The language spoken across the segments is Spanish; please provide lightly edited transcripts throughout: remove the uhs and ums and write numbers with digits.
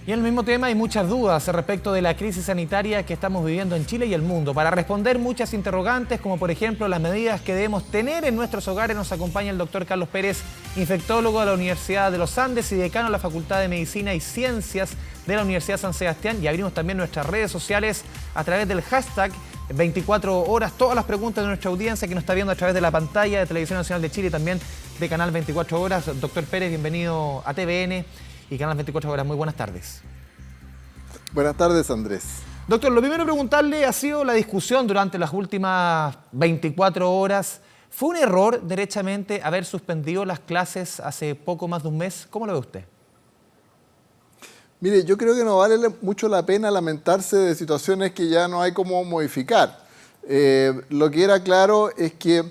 Y en el mismo tema hay muchas dudas respecto de la crisis sanitaria que estamos viviendo en Chile y el mundo. Para responder muchas interrogantes, como por ejemplo las medidas que debemos tener en nuestros hogares, nos acompaña el doctor Carlos Pérez, infectólogo de la Universidad de los Andes y decano de la Facultad de Medicina y Ciencias de la Universidad San Sebastián. Y abrimos también nuestras redes sociales a través del hashtag 24 horas. Todas las preguntas de nuestra audiencia que nos está viendo a través de la pantalla de Televisión Nacional de Chile y también de Canal 24 Horas. Doctor Pérez, bienvenido a TVN y Canal 24 Horas. Muy buenas tardes. Buenas tardes, Andrés. Doctor, lo primero preguntarle ha sido la discusión durante las últimas 24 horas. ¿Fue un error, derechamente, haber suspendido las clases hace poco más de un mes? ¿Cómo lo ve usted? Mire, yo creo que no vale mucho la pena lamentarse de situaciones que ya no hay cómo modificar. Lo que era claro es que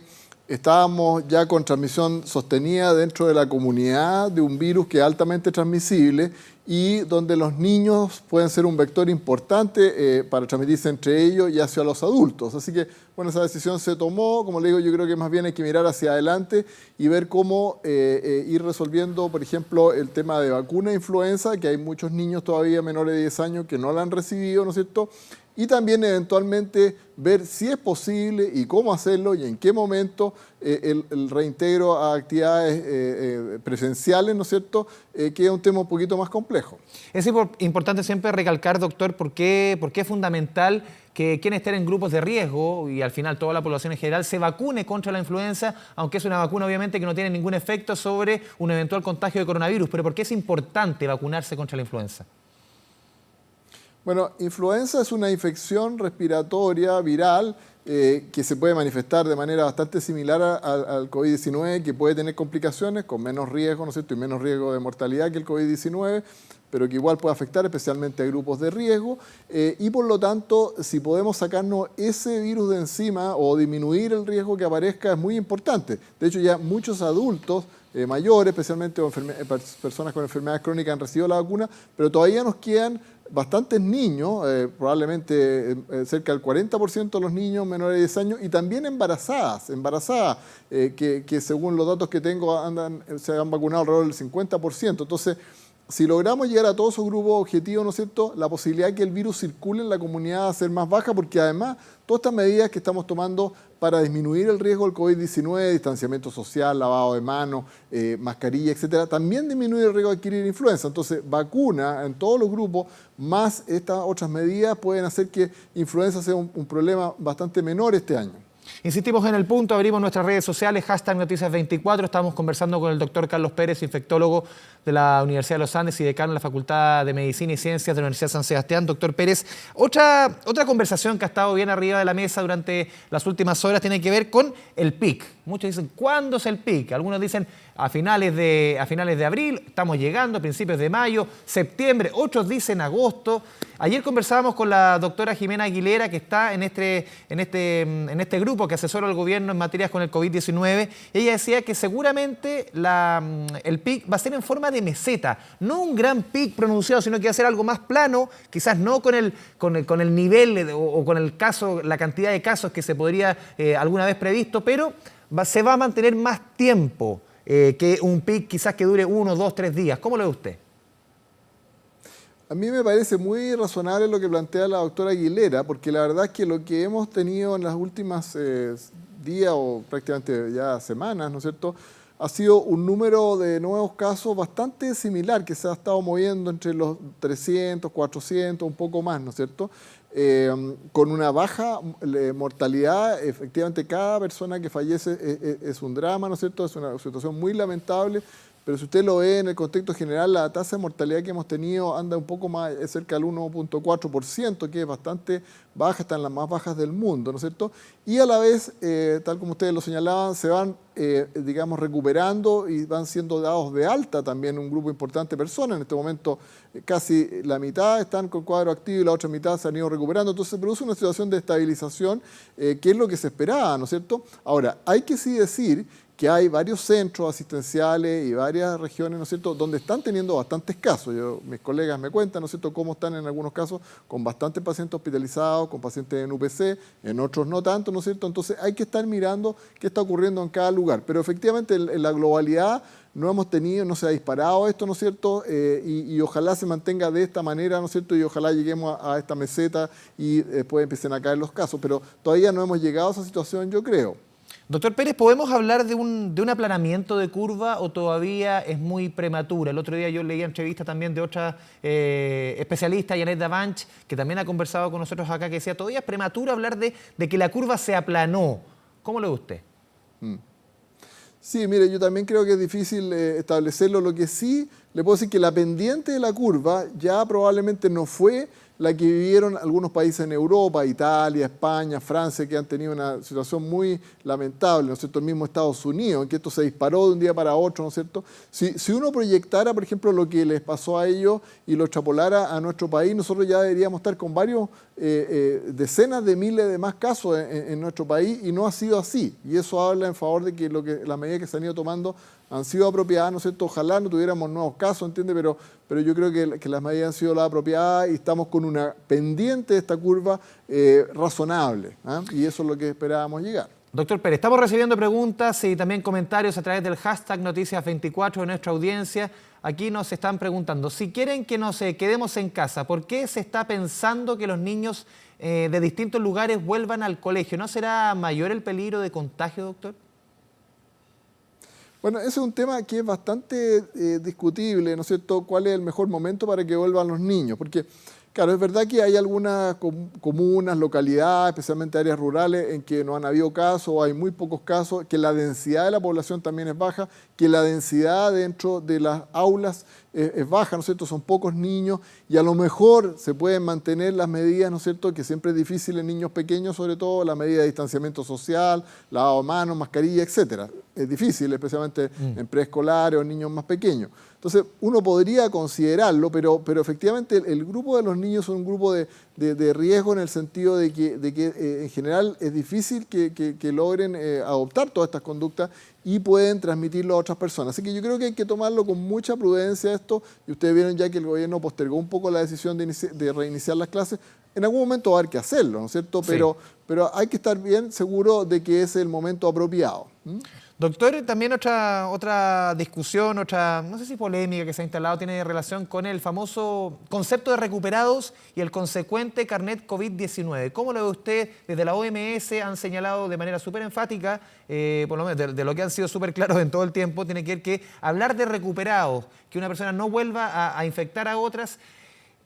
estábamos ya con transmisión sostenida dentro de la comunidad de un virus que es altamente transmisible y donde los niños pueden ser un vector importante para transmitirse entre ellos y hacia los adultos. Así que, bueno, esa decisión se tomó. Como le digo, yo creo que más bien hay que mirar hacia adelante y ver cómo ir resolviendo, por ejemplo, el tema de vacuna de influenza, que hay muchos niños todavía menores de 10 años que no la han recibido, ¿no es cierto? Y también eventualmente ver si es posible y cómo hacerlo y en qué momento el reintegro a actividades presenciales, ¿no es cierto?, que es un tema un poquito más complejo. Es importante siempre recalcar, doctor, por qué es fundamental que quienes estén en grupos de riesgo y al final toda la población en general se vacune contra la influenza, aunque es una vacuna obviamente que no tiene ningún efecto sobre un eventual contagio de coronavirus. Pero ¿por qué es importante vacunarse contra la influenza? Bueno, influenza es una infección respiratoria viral que se puede manifestar de manera bastante similar al COVID-19, que puede tener complicaciones con menos riesgo, ¿no es cierto?, y menos riesgo de mortalidad que el COVID-19, pero que igual puede afectar especialmente a grupos de riesgo, y por lo tanto, si podemos sacarnos ese virus de encima o disminuir el riesgo que aparezca es muy importante. De hecho, ya muchos adultos mayores, especialmente personas con enfermedades crónicas, han recibido la vacuna, pero todavía nos quedan bastantes niños, probablemente cerca del 40% de los niños menores de 10 años, y también embarazadas que según los datos que tengo se han vacunado alrededor del 50%. Entonces, si logramos llegar a todos esos grupos objetivos, ¿no es cierto?, la posibilidad de que el virus circule en la comunidad va a ser más baja, porque además todas estas medidas que estamos tomando para disminuir el riesgo del COVID-19, distanciamiento social, lavado de manos, mascarilla, etcétera, también disminuye el riesgo de adquirir influenza. Entonces, vacuna en todos los grupos, más estas otras medidas pueden hacer que influenza sea un problema bastante menor este año. Insistimos en el punto, abrimos nuestras redes sociales, hashtag Noticias24, estamos conversando con el doctor Carlos Pérez, infectólogo de la Universidad de los Andes y decano de la Facultad de Medicina y Ciencias de la Universidad San Sebastián. Doctor Pérez, otra conversación que ha estado bien arriba de la mesa durante las últimas horas tiene que ver con el pic. Muchos dicen, ¿cuándo es el pic? Algunos dicen a finales de abril, estamos llegando, a principios de mayo, septiembre, otros dicen agosto. Ayer conversábamos con la doctora Jimena Aguilera, que está en este grupo que asesora al gobierno en materias con el COVID-19. Ella decía que seguramente el pic va a ser en forma de meseta, no un gran pic pronunciado, sino que va a ser algo más plano, quizás no con el nivel o con el caso, la cantidad de casos que se podría alguna vez previsto, pero se va a mantener más tiempo que un pic quizás que dure 1, 2, 3 días. ¿Cómo lo ve usted? A mí me parece muy razonable lo que plantea la doctora Aguilera, porque la verdad es que lo que hemos tenido en las últimas días o prácticamente ya semanas, ¿no es cierto?, ha sido un número de nuevos casos bastante similar, que se ha estado moviendo entre los 300, 400, un poco más, ¿no es cierto?, con una baja mortalidad. Efectivamente, cada persona que fallece es un drama, ¿no es cierto?, es una situación muy lamentable. Pero si usted lo ve en el contexto general, la tasa de mortalidad que hemos tenido anda un poco más, es cerca del 1.4%, que es bastante baja, está en las más bajas del mundo, ¿no es cierto? Y a la vez, tal como ustedes lo señalaban, se van, digamos, recuperando y van siendo dados de alta también un grupo importante de personas. En este momento casi la mitad están con cuadro activo y la otra mitad se han ido recuperando. Entonces se produce una situación de estabilización, que es lo que se esperaba, ¿no es cierto? Ahora, hay que sí decir que hay varios centros asistenciales y varias regiones, ¿no es cierto?, donde están teniendo bastantes casos. Mis colegas me cuentan, ¿no es cierto?, cómo están en algunos casos con bastantes pacientes hospitalizados, con pacientes en UPC, en otros no tanto, ¿no es cierto? Entonces hay que estar mirando qué está ocurriendo en cada lugar. Pero efectivamente en la globalidad no hemos tenido, no se ha disparado esto, ¿no es cierto? Y ojalá se mantenga de esta manera, ¿no es cierto? Y ojalá lleguemos a esta meseta y después empiecen a caer los casos. Pero todavía no hemos llegado a esa situación, yo creo. Doctor Pérez, ¿podemos hablar de un aplanamiento de curva o todavía es muy prematura? El otro día yo leía entrevistas también de otra especialista, Janet Davanch, que también ha conversado con nosotros acá, que decía, todavía es prematuro hablar de que la curva se aplanó. ¿Cómo lo ve usted? Sí, mire, yo también creo que es difícil establecerlo. Lo que sí, le puedo decir que la pendiente de la curva ya probablemente no fue la que vivieron algunos países en Europa, Italia, España, Francia, que han tenido una situación muy lamentable, ¿no es cierto? El mismo Estados Unidos, en que esto se disparó de un día para otro, ¿no es cierto? Si uno proyectara, por ejemplo, lo que les pasó a ellos y lo extrapolara a nuestro país, nosotros ya deberíamos estar con varios decenas de miles de más casos en nuestro país, y no ha sido así. Y eso habla en favor de que las medidas que se han ido tomando han sido apropiadas, ¿no es cierto? Ojalá no tuviéramos nuevos casos, ¿entiende? Pero yo creo que las medidas han sido las apropiadas y estamos con una pendiente de esta curva razonable, ¿eh? Y eso es lo que esperábamos llegar. Doctor Pérez, estamos recibiendo preguntas y también comentarios a través del hashtag Noticias24 de nuestra audiencia. Aquí nos están preguntando, si quieren que nos quedemos en casa, ¿por qué se está pensando que los niños de distintos lugares vuelvan al colegio? ¿No será mayor el peligro de contagio, doctor? Bueno, ese es un tema que es bastante discutible, ¿no es cierto? ¿Cuál es el mejor momento para que vuelvan los niños? Porque, claro, es verdad que hay algunas comunas, localidades, especialmente áreas rurales, en que no han habido casos, o hay muy pocos casos, que la densidad de la población también es baja, que la densidad dentro de las aulas es baja, ¿no es cierto? Son pocos niños y a lo mejor se pueden mantener las medidas, ¿no es cierto? Que siempre es difícil en niños pequeños, sobre todo la medida de distanciamiento social, lavado de manos, mascarilla, etcétera. Es difícil, especialmente en preescolares o niños más pequeños. Entonces, uno podría considerarlo, pero efectivamente el grupo de los niños es un grupo de riesgo en el sentido de que en general es difícil que logren adoptar todas estas conductas y pueden transmitirlo a otras personas. Así que yo creo que hay que tomarlo con mucha prudencia esto, y ustedes vieron ya que el gobierno postergó un poco la decisión de reiniciar las clases. En algún momento va a haber que hacerlo, ¿no es cierto? Sí. Pero hay que estar bien seguro de que es el momento apropiado. Doctor, también otra discusión, no sé si polémica que se ha instalado, tiene relación con el famoso concepto de recuperados y el consecuente carnet COVID-19. ¿Cómo lo ve usted? Desde la OMS han señalado de manera súper enfática, por lo menos de lo que han sido súper claros en todo el tiempo, tiene que ver que hablar de recuperados, que una persona no vuelva a infectar a otras,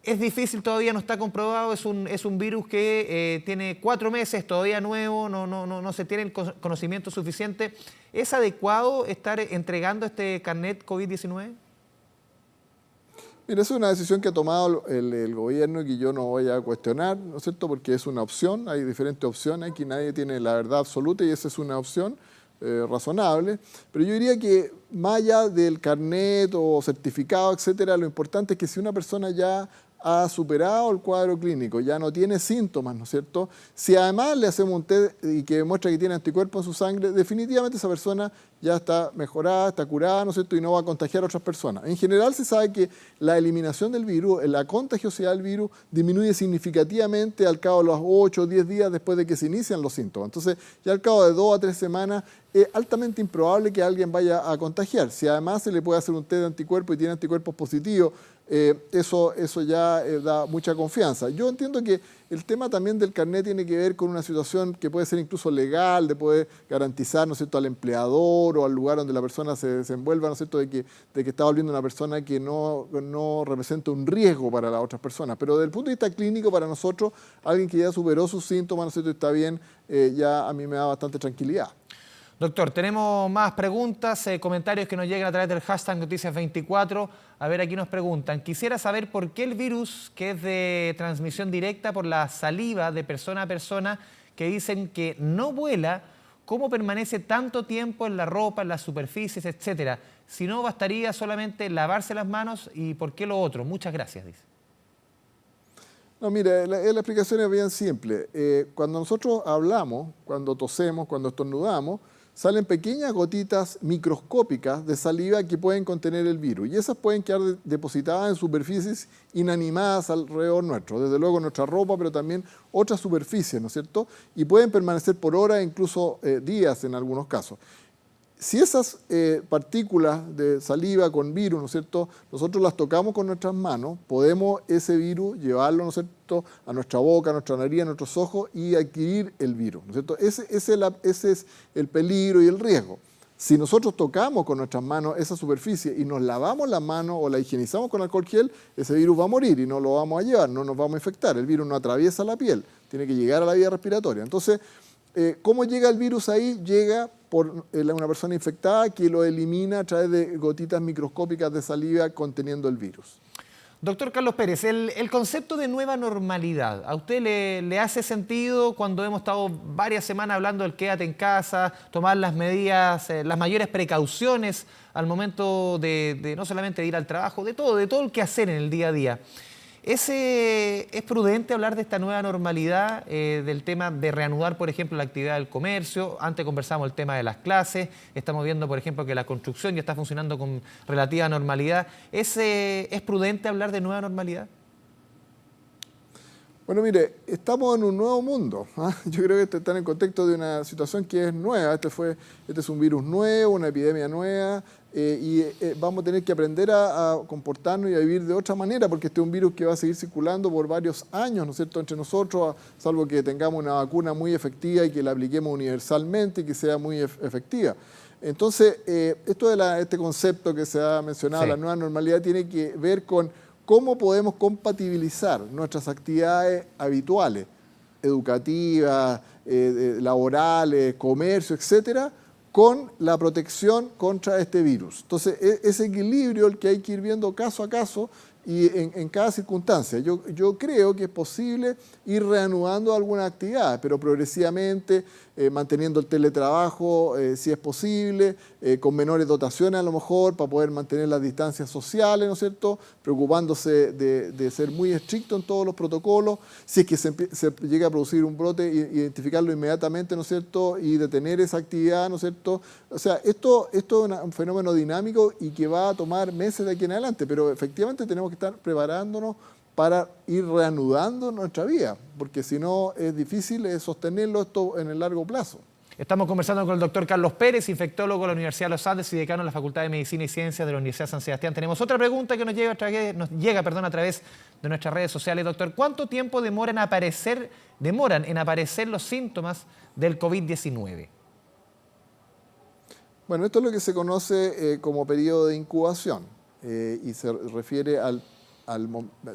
es difícil, todavía no está comprobado, es un virus que tiene 4 meses, todavía nuevo, no se tiene el conocimiento suficiente. ¿Es adecuado estar entregando este carnet COVID-19? Mira, esa es una decisión que ha tomado el gobierno y que yo no voy a cuestionar, ¿no es cierto? Porque es una opción, hay diferentes opciones, aquí nadie tiene la verdad absoluta y esa es una opción razonable. Pero yo diría que más allá del carnet o certificado, etcétera, lo importante es que si una persona ya ha superado el cuadro clínico, ya no tiene síntomas, ¿no es cierto? Si además le hacemos un test y que demuestra que tiene anticuerpos en su sangre, definitivamente esa persona ya está mejorada, está curada, ¿no es cierto? Y no va a contagiar a otras personas. En general se sabe que la eliminación del virus, la contagiosidad del virus, disminuye significativamente al cabo de los 8 o 10 días después de que se inician los síntomas. Entonces, ya al cabo de 2 a 3 semanas, es altamente improbable que alguien vaya a contagiar. Si además se le puede hacer un test de anticuerpos y tiene anticuerpos positivos, eso ya da mucha confianza. Yo entiendo que el tema también del carnet tiene que ver con una situación que puede ser incluso legal, de poder garantizar, ¿no es cierto?, al empleador o al lugar donde la persona se desenvuelva, ¿no es cierto?, de que está volviendo una persona que no representa un riesgo para las otras personas. Pero desde el punto de vista clínico, para nosotros, alguien que ya superó sus síntomas, ¿no es cierto?, y está bien, ya a mí me da bastante tranquilidad. Doctor, tenemos más preguntas, comentarios que nos llegan a través del hashtag Noticias24. A ver, aquí nos preguntan, quisiera saber por qué el virus, que es de transmisión directa por la saliva de persona a persona, que dicen que no vuela, ¿cómo permanece tanto tiempo en la ropa, en las superficies, etcétera? Si no, bastaría solamente lavarse las manos, ¿y por qué lo otro? Muchas gracias, dice. No, mire, la explicación es bien simple. Cuando nosotros hablamos, cuando tosemos, cuando estornudamos, salen pequeñas gotitas microscópicas de saliva que pueden contener el virus. Y esas pueden quedar depositadas en superficies inanimadas alrededor nuestro. Desde luego nuestra ropa, pero también otras superficies, ¿no es cierto? Y pueden permanecer por horas, incluso días en algunos casos. Si esas partículas de saliva con virus, ¿no es cierto?, nosotros las tocamos con nuestras manos, podemos ese virus llevarlo, ¿no es cierto?, a nuestra boca, a nuestra nariz, a nuestros ojos y adquirir el virus, ¿no es cierto? Ese es el peligro y el riesgo. Si nosotros tocamos con nuestras manos esa superficie y nos lavamos las manos o la higienizamos con alcohol gel, ese virus va a morir y no lo vamos a llevar, no nos vamos a infectar. El virus no atraviesa la piel, tiene que llegar a la vía respiratoria. Entonces, ¿cómo llega el virus ahí? Llega por una persona infectada que lo elimina a través de gotitas microscópicas de saliva conteniendo el virus. Doctor Carlos Pérez, el concepto de nueva normalidad, ¿a usted le hace sentido cuando hemos estado varias semanas hablando del quédate en casa, tomar las medidas, las mayores precauciones al momento de no solamente de ir al trabajo, de todo el que hacer en el día a día? ¿Es prudente hablar de esta nueva normalidad, del tema de reanudar, por ejemplo, la actividad del comercio? Antes conversamos el tema de las clases, estamos viendo, por ejemplo, que la construcción ya está funcionando con relativa normalidad. ¿Es prudente hablar de nueva normalidad? Bueno, mire, estamos en un nuevo mundo, ¿ah? Yo creo que están en contexto de una situación que es nueva. Este es un virus nuevo, una epidemia nueva, vamos a tener que aprender a comportarnos y a vivir de otra manera, porque este es un virus que va a seguir circulando por varios años, ¿no es cierto?, entre nosotros, salvo que tengamos una vacuna muy efectiva y que la apliquemos universalmente y que sea muy efectiva. Entonces, esto de este concepto que se ha mencionado, sí, la nueva normalidad, tiene que ver con cómo podemos compatibilizar nuestras actividades habituales, educativas, laborales, comercio, etcétera, con la protección contra este virus. Entonces, ese equilibrio el que hay que ir viendo caso a caso y en cada circunstancia. Yo creo que es posible ir reanudando algunas actividades, pero progresivamente, manteniendo el teletrabajo, si es posible, con menores dotaciones a lo mejor, para poder mantener las distancias sociales, ¿no es cierto?, preocupándose de ser muy estricto en todos los protocolos. Si es que se llega a producir un brote, identificarlo inmediatamente, ¿no es cierto?, y detener esa actividad, ¿no es cierto? O sea, esto es un fenómeno dinámico y que va a tomar meses de aquí en adelante, pero efectivamente tenemos que estar preparándonos para ir reanudando nuestra vida, porque si no es difícil sostenerlo esto en el largo plazo. Estamos conversando con el doctor Carlos Pérez, infectólogo de la Universidad de los Andes y decano de la Facultad de Medicina y Ciencias de la Universidad de San Sebastián. Tenemos otra pregunta que nos llega a través de nuestras redes sociales. Doctor, ¿cuánto tiempo demoran en aparecer los síntomas del COVID-19? Bueno, esto es lo que se conoce como periodo de incubación y se refiere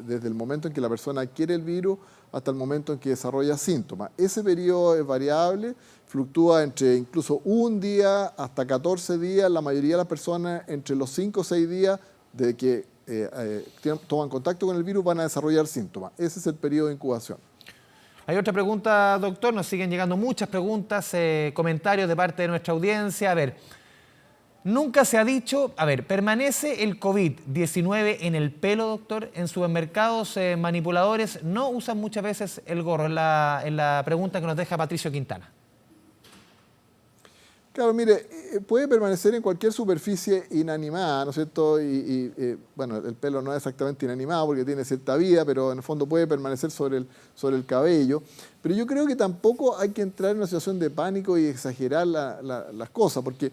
desde el momento en que la persona adquiere el virus hasta el momento en que desarrolla síntomas. Ese periodo es variable, fluctúa entre incluso un día hasta 14 días, la mayoría de las personas entre los 5 o 6 días de que toman contacto con el virus van a desarrollar síntomas. Ese es el periodo de incubación. Hay otra pregunta, doctor, nos siguen llegando muchas preguntas, comentarios de parte de nuestra audiencia. A ver, nunca se ha dicho, ¿permanece el COVID-19 en el pelo, doctor? En supermercados manipuladores no usan muchas veces el gorro, en la pregunta que nos deja Patricio Quintana. Claro, mire, puede permanecer en cualquier superficie inanimada, ¿no es cierto? Bueno, el pelo no es exactamente inanimado porque tiene cierta vida, pero en el fondo puede permanecer sobre el cabello. Pero yo creo que tampoco hay que entrar en una situación de pánico y exagerar las cosas, porque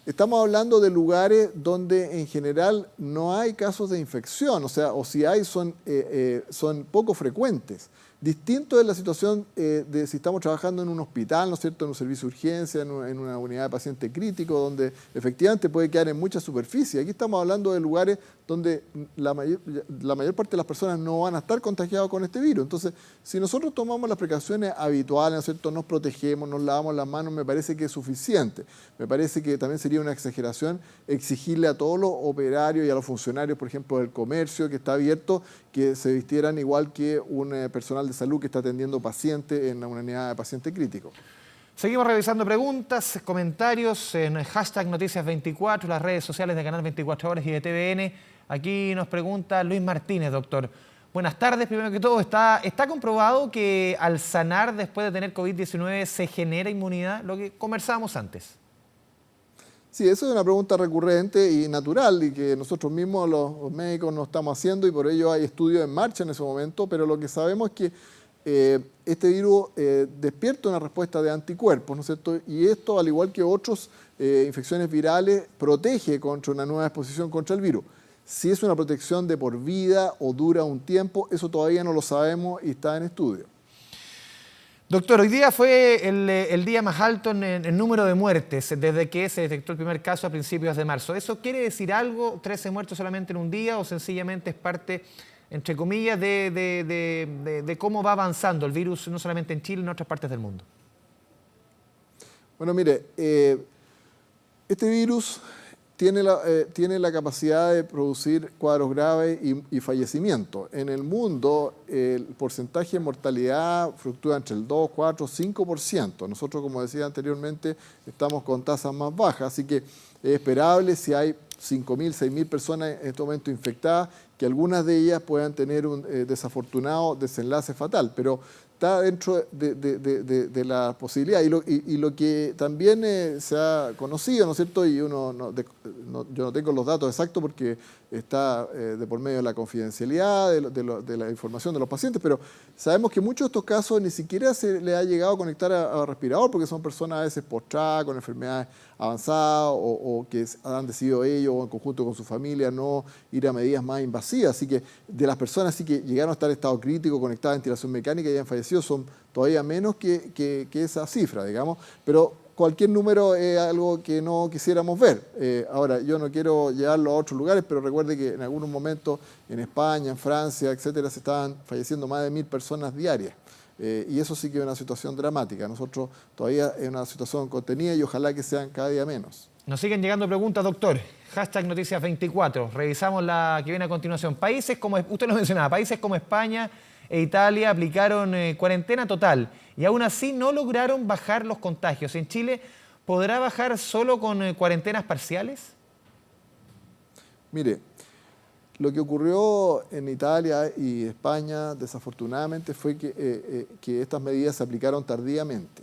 estamos hablando de lugares donde en general no hay casos de infección, o si hay son poco frecuentes. Distinto es la situación de si estamos trabajando en un hospital, ¿no es cierto?, en un servicio de urgencia, en una unidad de paciente crítico, donde efectivamente puede quedar en mucha superficie. Aquí estamos hablando de lugares donde la mayor parte de las personas no van a estar contagiados con este virus. Entonces, si nosotros tomamos las precauciones habituales, ¿no es cierto?, nos protegemos, nos lavamos las manos, me parece que es suficiente. Me parece que también sería una exageración exigirle a todos los operarios y a los funcionarios, por ejemplo, del comercio que está abierto, que se vistieran igual que un personal de salud que está atendiendo pacientes en una unidad de paciente crítico. Seguimos revisando preguntas, comentarios en hashtag Noticias24, las redes sociales de Canal 24 Horas y de TVN. Aquí nos pregunta Luis Martínez, doctor. Buenas tardes, primero que todo, ¿está comprobado que al sanar después de tener COVID-19 se genera inmunidad? Lo que conversábamos antes. Sí, eso es una pregunta recurrente y natural y que nosotros mismos los médicos nos estamos haciendo y por ello hay estudios en marcha en ese momento, pero lo que sabemos es que este virus despierta una respuesta de anticuerpos, ¿no es cierto? Y esto, al igual que otras infecciones virales, protege contra una nueva exposición contra el virus. Si es una protección de por vida o dura un tiempo, eso todavía no lo sabemos y está en estudio. Doctor, hoy día fue el día más alto en número de muertes desde que se detectó el primer caso a principios de marzo. ¿Eso quiere decir algo? ¿13 muertos solamente en un día o sencillamente es parte, entre comillas, de cómo va avanzando el virus, no solamente en Chile, en otras partes del mundo? Bueno, mire, este virus tiene la capacidad de producir cuadros graves y fallecimiento. En el mundo, el porcentaje de mortalidad fluctúa entre el 2, 4, 5%. Nosotros, como decía anteriormente, estamos con tasas más bajas, así que es esperable si hay 5.000, 6.000 personas en este momento infectadas, que algunas de ellas puedan tener un desafortunado desenlace fatal, pero está dentro de la posibilidad. Y lo que también se ha conocido, ¿no es cierto? Y yo no tengo los datos exactos porque está de por medio de la confidencialidad de la información de los pacientes, pero sabemos que muchos de estos casos ni siquiera se le ha llegado a conectar a respirador porque son personas a veces postradas con enfermedades avanzadas o que han decidido ellos o en conjunto con su familia no ir a medidas más invasivas. Así que de las personas sí que llegaron a estar en estado crítico, conectadas a ventilación mecánica y han fallecido, son todavía menos que esa cifra, digamos, pero cualquier número es algo que no quisiéramos ver. Ahora, yo no quiero llevarlo a otros lugares, pero recuerde que en algunos momentos en España, en Francia, etcétera, se estaban falleciendo más de 1.000 personas diarias. Y eso sí que es una situación dramática. Nosotros todavía es una situación contenida y ojalá que sean cada día menos. Nos siguen llegando preguntas, doctor. Hashtag Noticias 24. Revisamos la que viene a continuación. Países como, usted lo mencionaba, países como España e Italia aplicaron cuarentena total y aún así no lograron bajar los contagios. ¿En Chile podrá bajar solo con cuarentenas parciales? Mire, lo que ocurrió en Italia y España, desafortunadamente, fue que estas medidas se aplicaron tardíamente.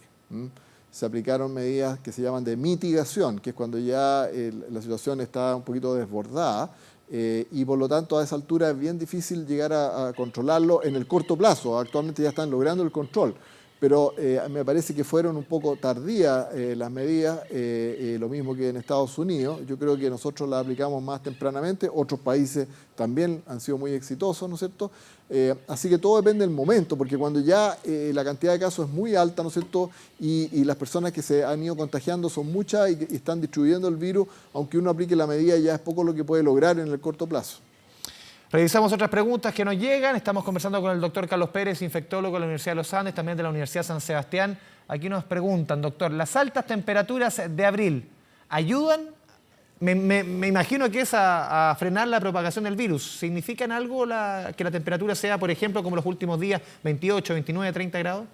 Se aplicaron medidas que se llaman de mitigación, que es cuando ya la situación está un poquito desbordada y por lo tanto a esa altura es bien difícil llegar a controlarlo en el corto plazo. Actualmente ya están logrando el control, pero me parece que fueron un poco tardías las medidas, lo mismo que en Estados Unidos. Yo creo que nosotros las aplicamos más tempranamente, otros países también han sido muy exitosos, ¿no es cierto? Así que todo depende del momento, porque cuando ya la cantidad de casos es muy alta, ¿no es cierto? Y las personas que se han ido contagiando son muchas y están distribuyendo el virus, aunque uno aplique la medida ya es poco lo que puede lograr en el corto plazo. Revisamos otras preguntas que nos llegan. Estamos conversando con el doctor Carlos Pérez, infectólogo de la Universidad de los Andes, también de la Universidad San Sebastián. Aquí nos preguntan, doctor, ¿las altas temperaturas de abril ayudan? Me imagino que es a frenar la propagación del virus. ¿Significan algo que la temperatura sea, por ejemplo, como los últimos días, 28, 29, 30 grados?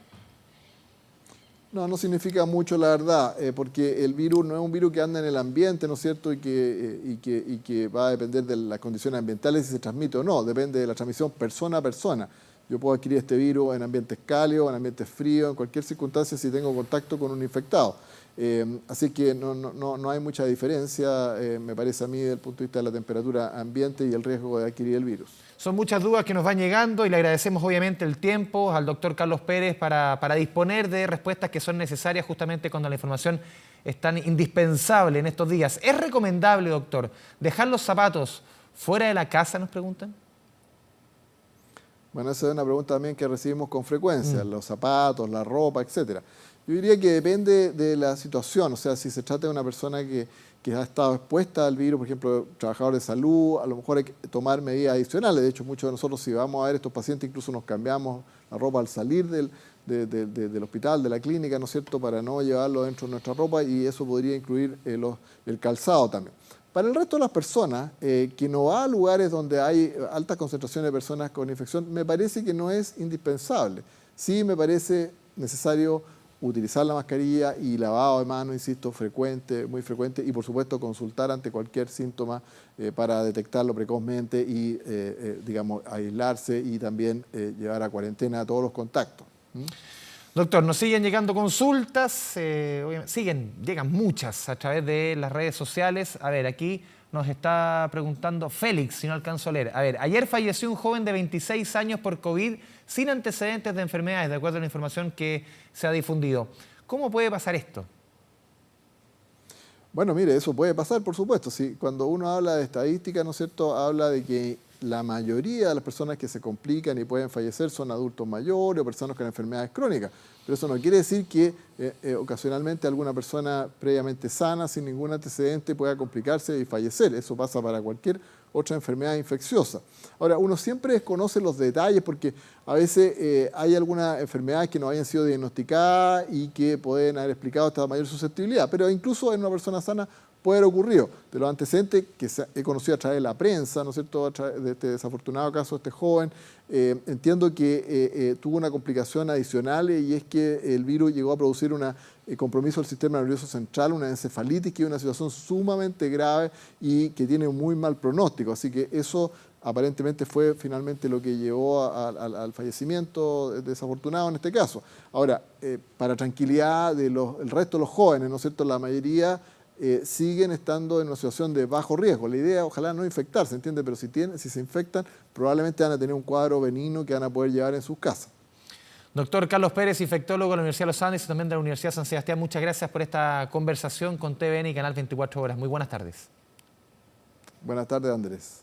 No, no significa mucho la verdad, porque el virus no es un virus que anda en el ambiente, ¿no es cierto? Y que va a depender de las condiciones ambientales si se transmite o no, depende de la transmisión persona a persona. Yo puedo adquirir este virus en ambientes cálidos, en ambientes fríos, en cualquier circunstancia si tengo contacto con un infectado. Así que no hay mucha diferencia, me parece a mí, desde el punto de vista de la temperatura ambiente y el riesgo de adquirir el virus. Son muchas dudas que nos van llegando y le agradecemos obviamente el tiempo al doctor Carlos Pérez para disponer de respuestas que son necesarias justamente cuando la información es tan indispensable en estos días. ¿Es recomendable, doctor, dejar los zapatos fuera de la casa, nos preguntan? Bueno, esa es una pregunta también que recibimos con frecuencia, los zapatos, la ropa, etcétera. Yo diría que depende de la situación, o sea, si se trata de una persona que ha estado expuesta al virus, por ejemplo, trabajador de salud, a lo mejor hay que tomar medidas adicionales. De hecho, muchos de nosotros, si vamos a ver estos pacientes, incluso nos cambiamos la ropa al salir del hospital, de la clínica, ¿no es cierto?, para no llevarlo dentro de nuestra ropa, y eso podría incluir el calzado también. Para el resto de las personas, que no va a lugares donde hay altas concentraciones de personas con infección, me parece que no es indispensable. Sí me parece necesario utilizar la mascarilla y lavado de manos, insisto, frecuente, muy frecuente, y por supuesto consultar ante cualquier síntoma para detectarlo precozmente y, digamos, aislarse y también llevar a cuarentena a todos los contactos. Doctor, nos siguen llegando consultas, llegan muchas a través de las redes sociales. A ver, aquí nos está preguntando Félix, si no alcanzo a leer. A ver, ayer falleció un joven de 26 años por COVID sin antecedentes de enfermedades, de acuerdo a la información que se ha difundido. ¿Cómo puede pasar esto? Bueno, mire, eso puede pasar, por supuesto. Sí, cuando uno habla de estadística, ¿no es cierto?, habla de que la mayoría de las personas que se complican y pueden fallecer son adultos mayores o personas con enfermedades crónicas. Pero eso no quiere decir que ocasionalmente alguna persona previamente sana, sin ningún antecedente, pueda complicarse y fallecer. Eso pasa para cualquier otra enfermedad infecciosa. Ahora, uno siempre desconoce los detalles porque a veces hay algunas enfermedades que no hayan sido diagnosticadas y que pueden haber explicado esta mayor susceptibilidad, pero incluso en una persona sana puede haber ocurrido. De los antecedentes que he conocido a través de la prensa, ¿no es cierto?, a través de este desafortunado caso de este joven, entiendo que tuvo una complicación adicional y es que el virus llegó a producir un compromiso del sistema nervioso central, una encefalitis, que es una situación sumamente grave y que tiene un muy mal pronóstico. Así que eso aparentemente fue finalmente lo que llevó al fallecimiento desafortunado en este caso. Ahora, para tranquilidad del resto de los jóvenes, ¿no es cierto?, la mayoría siguen estando en una situación de bajo riesgo. La idea, ojalá no infectarse, ¿entiende? Pero si se infectan, probablemente van a tener un cuadro benigno que van a poder llevar en sus casas. Doctor Carlos Pérez, infectólogo de la Universidad de los Andes y también de la Universidad San Sebastián, muchas gracias por esta conversación con TVN y Canal 24 Horas. Muy buenas tardes. Buenas tardes, Andrés.